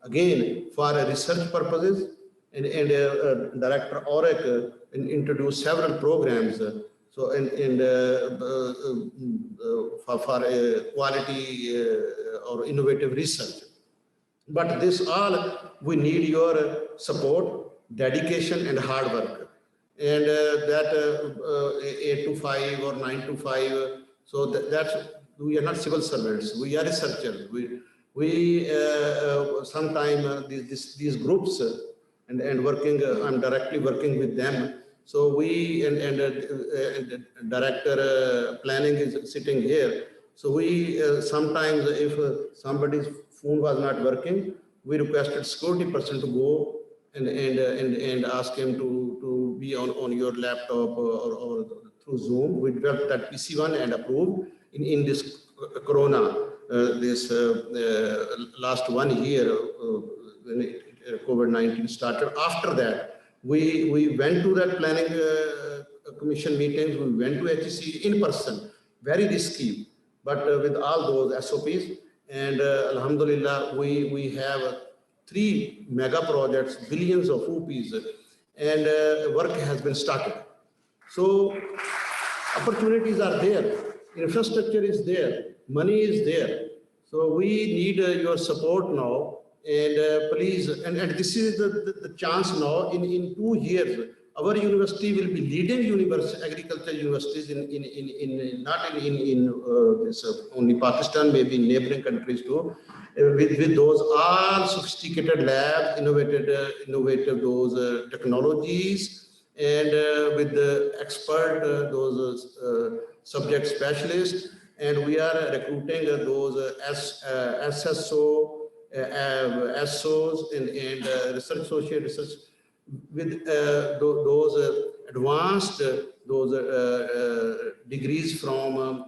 again, for research purposes, and Director Auric introduced several programs. So, for quality or innovative research. But this all, we need your support, dedication, and hard work. And that 8 to 5 or 9 to 5, so that's, we are not civil servants, we are researchers. We sometimes these groups, and working, I'm directly working with them. So we, and Director Planning is sitting here. So we, sometimes if somebody's phone was not working, we requested security person to go and ask him to be on your laptop or through Zoom. We developed that PC1 and approved in this Corona, this last 1 year when COVID-19 started. After that, we went to that planning commission meetings, we went to HEC in person, very risky, but with all those SOPs. And Alhamdulillah, we have 3 mega projects, billions of rupees, and work has been started. So opportunities are there, infrastructure is there, money is there. So we need your support now. And please, and this is the chance now. In 2 years, our university will be leading agriculture universities in not in this only Pakistan, maybe in neighboring countries too, with those all sophisticated labs, innovative those technologies, and with the expert those subject specialists, and we are recruiting those SSO. SOs and research associate research with those advanced degrees from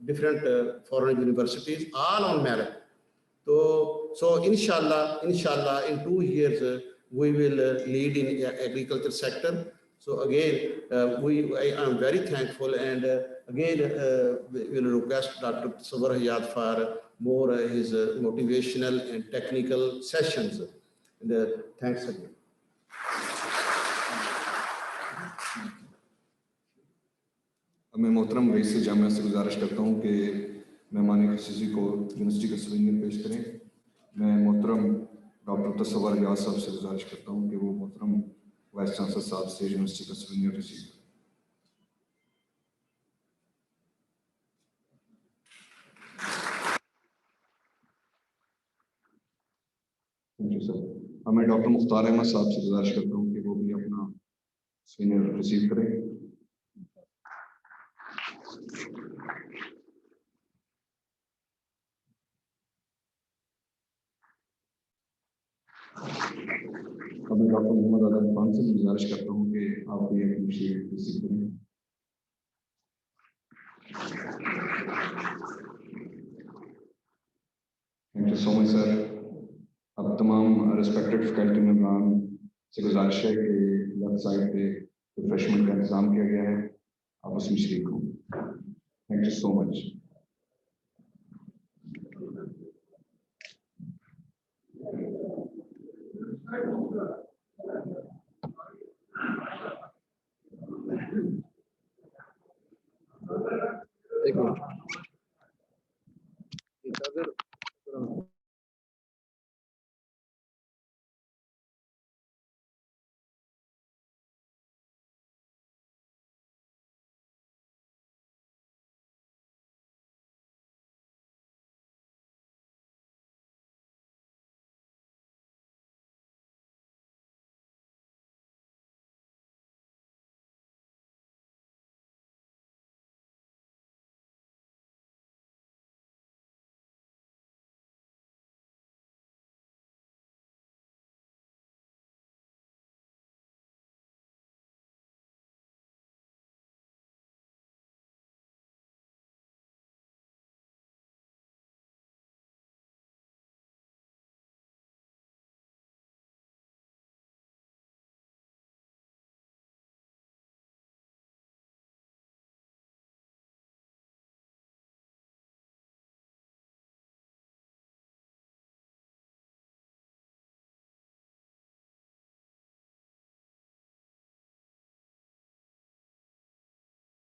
different foreign universities, all on merit. So inshallah, in 2 years we will lead in agriculture sector. So again, I am very thankful, and again we will request Dr. Sawar for more his motivational and technical sessions. And thanks again. मैं मोहतरम rice Jamia से गुजारिश करता हूँ कि मेहमान खसूसी को यूनिवर्सिटी का सवीनियर पेश करें। मैं मोहतरम डॉक्टर तसव्वुर रियाज साहब से गुजारिश करता हूँ कि वो मोहतरम वाइस चांसलर साहब से यूनिवर्सिटी का सवीनियर रिसीव करें। Thank you sir. अब मैं डॉक्टर मुख्तार अहमद साहब से गुजारिश करता हूँ कि वो भी अपना सवीनियर रिसीव करें। अब मैं डॉक्टर मोहम्मद आदम खान से गुजारिश करता हूँ कि आप भी अपनी शीट रिसीव करें। Thank you so much sir. अब तमाम रिस्पेक्टेड फैकल्टी मेंबरान से गुजारिश है कि लेफ्ट साइड पे रिफ्रेशमेंट का इंतजाम किया गया है, आप उसमें शरीक हों। Thank you so much. एक मिनट।